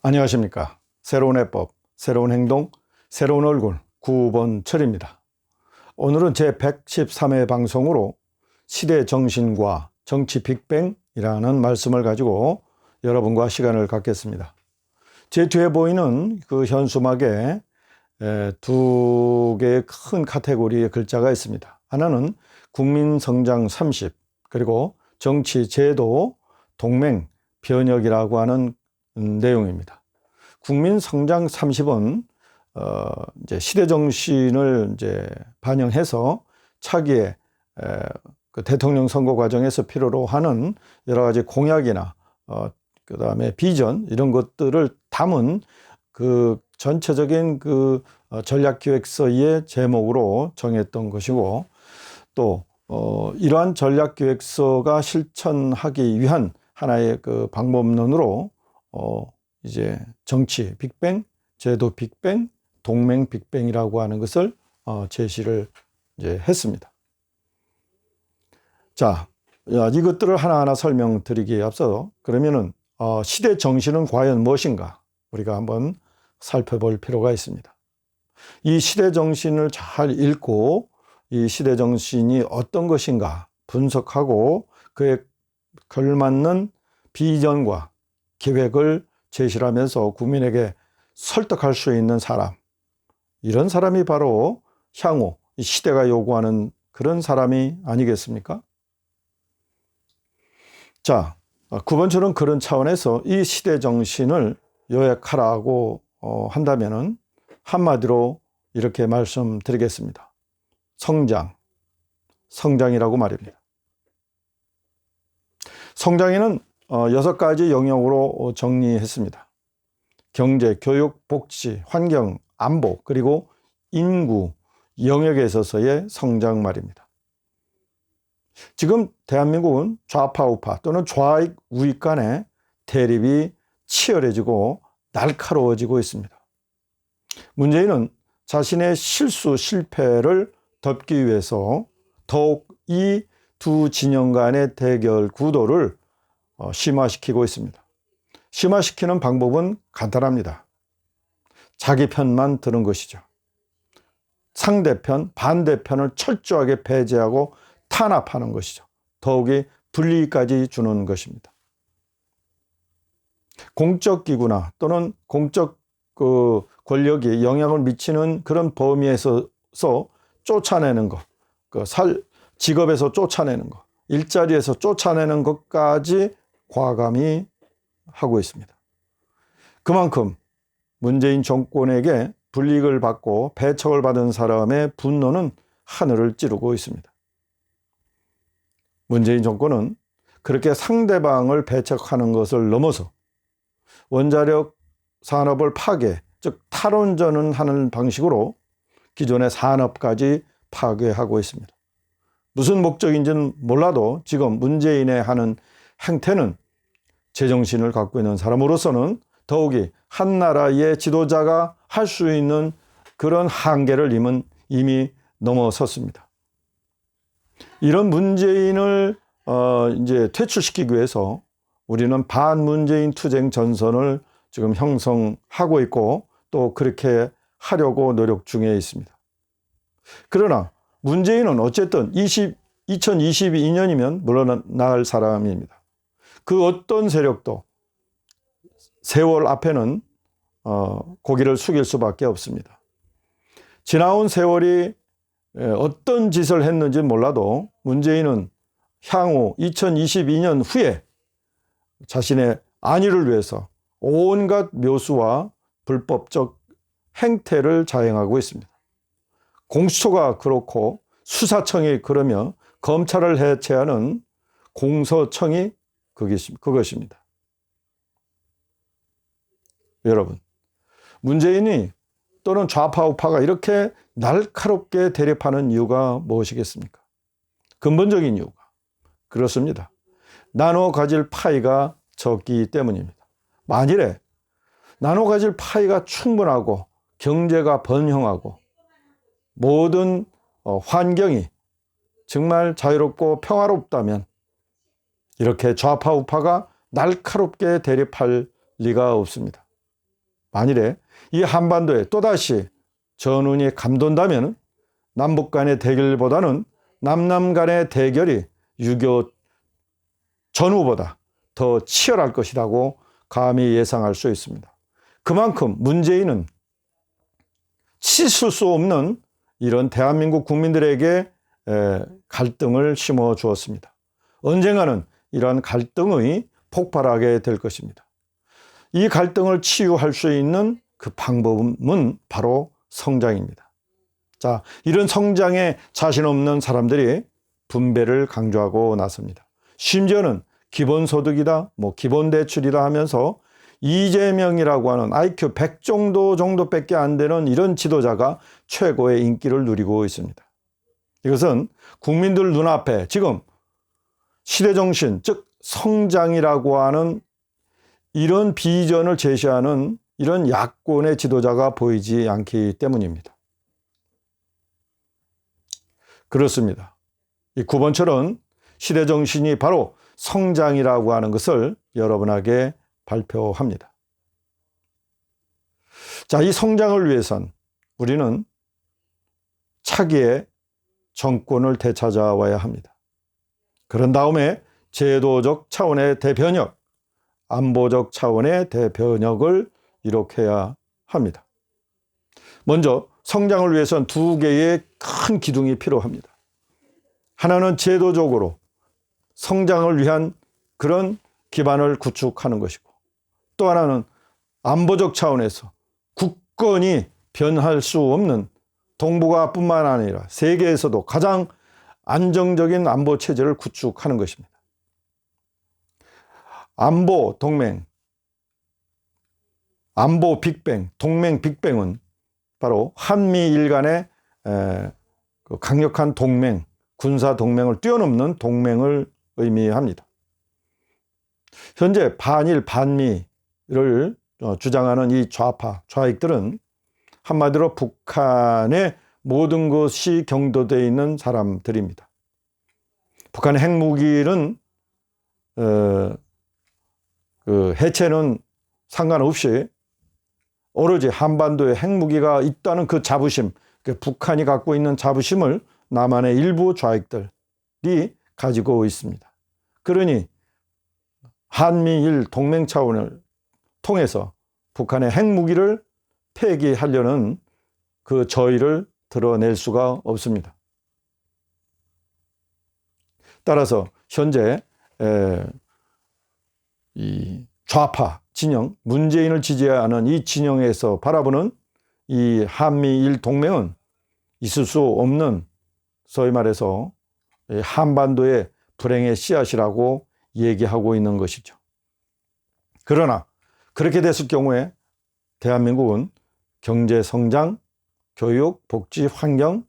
안녕하십니까. 새로운 해법, 새로운 행동, 새로운 얼굴 9번 철입니다. 오늘은 제 113회 방송으로 시대 정신과 정치 빅뱅이라는 말씀을 가지고 여러분과 시간을 갖겠습니다. 제 뒤에 보이는 그 현수막에 두 개의 큰 카테고리의 글자가 있습니다. 하나는 국민성장 30, 그리고 정치 제도 동맹 변혁이라고 하는 내용입니다. 국민성장 30은 이제 시대 정신을 이제 반영해서 차기의 그 대통령 선거 과정에서 필요로 하는 여러 가지 공약이나 그다음에 비전 이런 것들을 담은 그 전체적인 그 전략기획서의 제목으로 정했던 것이고, 또 이러한 전략기획서가 실천하기 위한 하나의 그 방법론으로 이제 정치 빅뱅, 제도 빅뱅, 동맹 빅뱅이라고 하는 것을 제시를 이제 했습니다. 자, 이것들을 하나하나 설명드리기에 앞서 그러면은 시대 정신은 과연 무엇인가 우리가 한번 살펴볼 필요가 있습니다. 이 시대 정신을 잘 읽고 이 시대 정신이 어떤 것인가 분석하고 그에 걸맞는 비전과 계획을 제시를 하면서 국민에게 설득할 수 있는 사람, 이런 사람이 바로 향후 이 시대가 요구하는 그런 사람이 아니겠습니까? 자, 9번처럼 그런 차원에서 이 시대 정신을 요약하라고 한다면은 한마디로 이렇게 말씀드리겠습니다. 성장이라고 말입니다. 성장에는 6가지 영역으로 정리했습니다. 경제, 교육, 복지, 환경, 안보, 그리고 인구 영역에 있어서의 성장 말입니다. 지금 대한민국은 좌파 우파 또는 좌익 우익 간의 대립이 치열해지고 날카로워지고 있습니다. 문재인은 자신의 실수 실패를 덮기 위해서 더욱 이 두 진영 간의 대결 구도를 심화시키고 있습니다. 심화시키는 방법은 간단합니다. 자기 편만 드는 것이죠. 상대편, 반대편을 철저하게 배제하고 탄압하는 것이죠. 더욱이 불리까지 주는 것입니다. 공적 기구나 또는 공적 그 권력이 영향을 미치는 그런 범위에서 쫓아내는 것, 직업에서 쫓아내는 것, 일자리에서 쫓아내는 것까지 과감히 하고 있습니다. 그만큼 문재인 정권에게 불이익을 받고 배척을 받은 사람의 분노는 하늘을 찌르고 있습니다. 문재인 정권은 그렇게 상대방을 배척하는 것을 넘어서 원자력 산업을 파괴, 즉 탈원전을 하는 방식으로 기존의 산업까지 파괴하고 있습니다. 무슨 목적인지는 몰라도 지금 문재인의 하는 행태는 제정신을 갖고 있는 사람으로서는 더욱이 한 나라의 지도자가 할 수 있는 그런 한계를 이미 넘어섰습니다. 이런 문재인을 이제 퇴출시키기 위해서 우리는 반문재인 투쟁 전선을 지금 형성하고 있고 또 그렇게 하려고 노력 중에 있습니다. 그러나 문재인은 어쨌든 2022년이면 물러날 사람입니다. 그 어떤 세력도 세월 앞에는 고개를 숙일 수밖에 없습니다. 지나온 세월이 어떤 짓을 했는지 몰라도 문재인은 향후 2022년 후에 자신의 안위를 위해서 온갖 묘수와 불법적 행태를 자행하고 있습니다. 공수처가 그렇고 수사청이 그러며 검찰을 해체하는 공서청이 그것입니다. 여러분, 문재인이 또는 좌파 우파가 이렇게 날카롭게 대립하는 이유가 무엇이겠습니까? 근본적인 이유가 그렇습니다. 나눠 가질 파이가 적기 때문입니다. 만일에 나눠 가질 파이가 충분하고 경제가 번영하고 모든 환경이 정말 자유롭고 평화롭다면 이렇게 좌파 우파가 날카롭게 대립할 리가 없습니다. 만일에 이 한반도에 또다시 전운이 감돈다면 남북 간의 대결보다는 남남 간의 대결이 6.25 전후보다 더 치열할 것이라고 감히 예상할 수 있습니다. 그만큼 문재인은 치실 수 없는 이런 대한민국 국민들에게 갈등을 심어 주었습니다. 언젠가는 이러한 갈등이 폭발하게 될 것입니다. 이 갈등을 치유할 수 있는 그 방법은 바로 성장입니다. 자, 이런 성장에 자신 없는 사람들이 분배를 강조하고 나섭니다. 심지어는 기본소득이다, 기본대출이다 하면서 이재명이라고 하는 IQ 100 정도밖에 안 되는 이런 지도자가 최고의 인기를 누리고 있습니다. 이것은 국민들 눈앞에 지금 시대정신, 즉 성장이라고 하는 이런 비전을 제시하는 이런 야권의 지도자가 보이지 않기 때문입니다. 그렇습니다. 이 9번처럼 시대정신이 바로 성장이라고 하는 것을 여러분에게 발표합니다. 자, 이 성장을 위해선 우리는 차기의 정권을 되찾아와야 합니다. 그런 다음에 제도적 차원의 대변혁, 안보적 차원의 대변혁을 이룩해야 합니다. 먼저 성장을 위해서는 두 개의 큰 기둥이 필요합니다. 하나는 제도적으로 성장을 위한 그런 기반을 구축하는 것이고, 또 하나는 안보적 차원에서 국권이 변할 수 없는 동북아뿐만 아니라 세계에서도 가장 안정적인 안보 체제를 구축하는 것입니다. 안보 동맹, 안보 빅뱅, 동맹 빅뱅은 바로 한미일 간의 강력한 동맹, 군사 동맹을 뛰어넘는 동맹을 의미합니다. 현재 반일, 반미를 주장하는 이 좌파, 좌익들은 한마디로 북한의 모든 것이 경도되어 있는 사람들입니다. 북한의 핵무기는 해체는 상관없이 오로지 한반도에 핵무기가 있다는 그 자부심, 북한이 갖고 있는 자부심을 남한의 일부 좌익들이 가지고 있습니다. 그러니 한미일 동맹 차원을 통해서 북한의 핵무기를 폐기하려는 그 저의를 드러낼 수가 없습니다. 따라서 현재 이 좌파 진영, 문재인을 지지하는 이 진영에서 바라보는 이 한미일 동맹은 있을 수 없는, 소위 말해서 한반도의 불행의 씨앗이라고 얘기하고 있는 것이죠. 그러나 그렇게 됐을 경우에 대한민국은 경제 성장, 교육, 복지, 환경,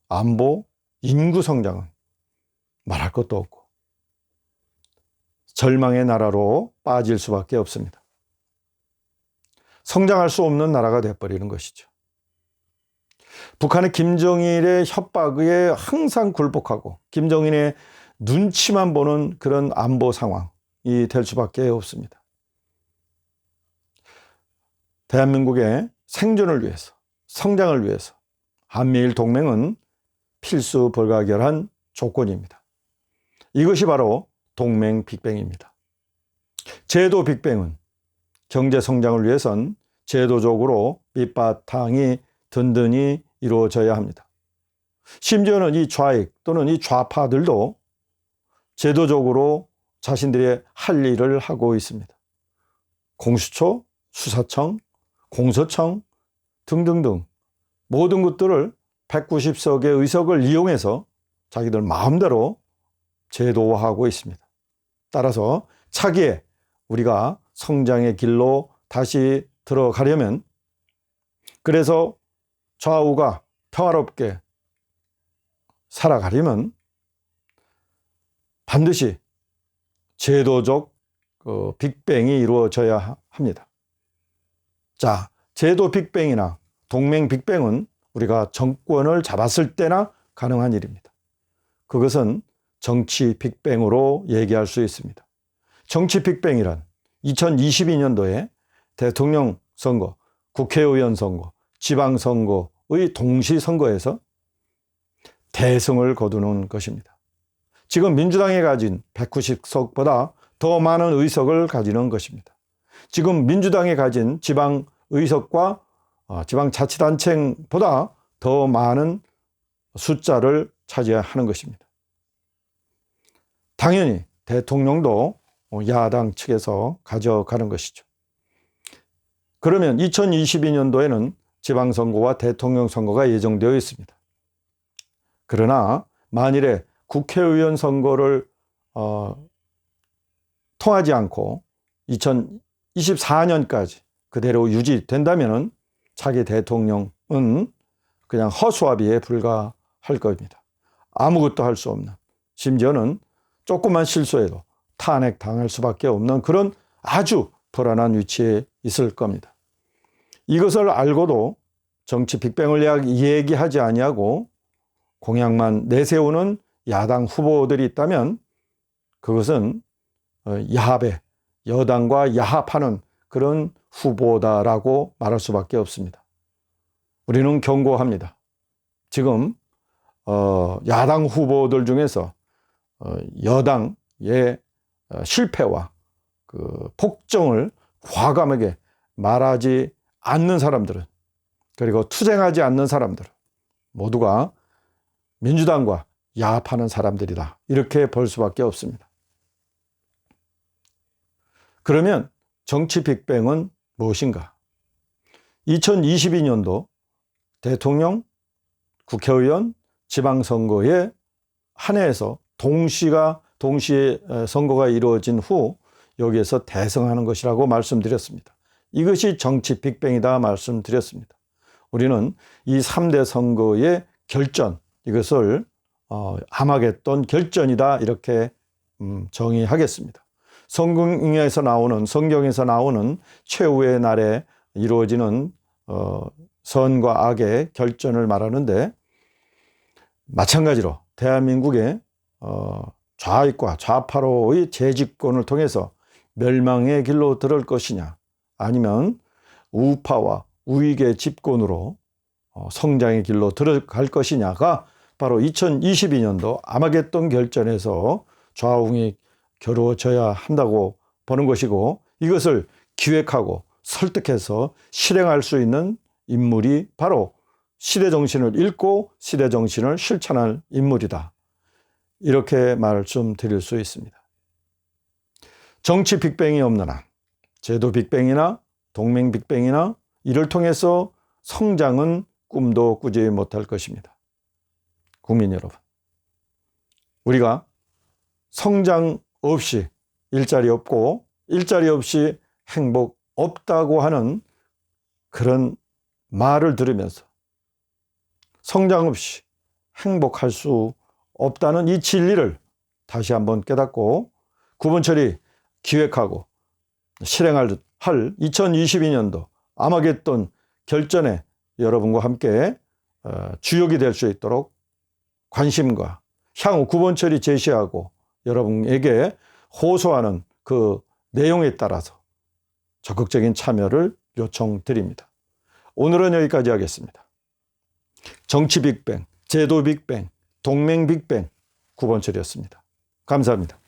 안보, 인구 성장은 말할 것도 없고 절망의 나라로 빠질 수밖에 없습니다. 성장할 수 없는 나라가 되어버리는 것이죠. 북한의 김정일의 협박에 항상 굴복하고 김정일의 눈치만 보는 그런 안보 상황이 될 수밖에 없습니다. 대한민국의 생존을 위해서, 성장을 위해서 한미일 동맹은 필수 불가결한 조건입니다. 이것이 바로 동맹 빅뱅입니다. 제도 빅뱅은 경제 성장을 위해선 제도적으로 밑바탕이 든든히 이루어져야 합니다. 심지어는 이 좌익 또는 이 좌파들도 제도적으로 자신들의 할 일을 하고 있습니다. 공수처, 수사청, 공소청 등등등 모든 것들을 190석의 의석을 이용해서 자기들 마음대로 제도화하고 있습니다. 따라서 차기에 우리가 성장의 길로 다시 들어가려면, 그래서 좌우가 평화롭게 살아가려면 반드시 제도적 빅뱅이 이루어져야 합니다. 자, 제도 빅뱅이나 동맹 빅뱅은 우리가 정권을 잡았을 때나 가능한 일입니다. 그것은 정치 빅뱅으로 얘기할 수 있습니다. 정치 빅뱅이란 2022년도에 대통령 선거, 국회의원 선거, 지방선거의 동시선거에서 대승을 거두는 것입니다. 지금 민주당이 가진 190석보다 더 많은 의석을 가지는 것입니다. 지금 민주당이 가진 지방의석과 지방자치단체보다 더 많은 숫자를 차지하는 것입니다. 당연히 대통령도 야당 측에서 가져가는 것이죠. 그러면 2022년도에는 지방선거와 대통령 선거가 예정되어 있습니다. 그러나 만일에 국회의원 선거를 통하지 않고 2024년까지 그대로 유지된다면 차기 대통령은 그냥 허수아비에 불과할 겁니다. 아무것도 할 수 없는, 심지어는 조금만 실수해도 탄핵당할 수밖에 없는 그런 아주 불안한 위치에 있을 겁니다. 이것을 알고도 정치 빅뱅을 얘기하지 아니하고 공약만 내세우는 야당 후보들이 있다면 그것은 야합에 여당과 야합하는 그런 후보다라고 말할 수밖에 없습니다. 우리는 경고합니다. 지금 야당 후보들 중에서 여당의 실패와 그 폭정을 과감하게 말하지 않는 사람들은, 그리고 투쟁하지 않는 사람들은 모두가 민주당과 야합하는 사람들이다, 이렇게 볼 수밖에 없습니다. 그러면 정치 빅뱅은 무엇인가? 2022년도 대통령, 국회의원, 지방선거에 한 해에서 동시에 선거가 이루어진 후 여기에서 대승하는 것이라고 말씀드렸습니다. 이것이 정치 빅뱅이다 말씀드렸습니다. 우리는 이 3대 선거의 결전, 이것을 아마겟돈 결전이다, 이렇게 정의하겠습니다. 성경에서 나오는 최후의 날에 이루어지는 선과 악의 결전을 말하는데, 마찬가지로 대한민국의 좌익과 좌파로의 재집권을 통해서 멸망의 길로 들을 것이냐, 아니면 우파와 우익의 집권으로 성장의 길로 들어갈 것이냐가 바로 2022년도 아마겟돈 결전에서 좌우이 겨루어져야 한다고 보는 것이고, 이것을 기획하고 설득해서 실행할 수 있는 인물이 바로 시대정신을 읽고 시대정신을 실천할 인물이다, 이렇게 말씀드릴 수 있습니다. 정치 빅뱅이 없는 한, 제도 빅뱅이나 동맹 빅뱅이나 이를 통해서 성장은 꿈도 꾸지 못할 것입니다. 국민 여러분, 우리가 성장 없이 일자리 없고 일자리 없이 행복 없다고 하는 그런 말을 들으면서 성장 없이 행복할 수 없다는 이 진리를 다시 한번 깨닫고 구본철이 기획하고 실행할 2022년도 아마겟돈 결전에 여러분과 함께 주역이 될 수 있도록 관심과 향후 구본철이 제시하고 여러분에게 호소하는 그 내용에 따라서 적극적인 참여를 요청드립니다. 오늘은 여기까지 하겠습니다. 정치 빅뱅, 제도 빅뱅, 동맹 빅뱅, 구본철이었습니다. 감사합니다.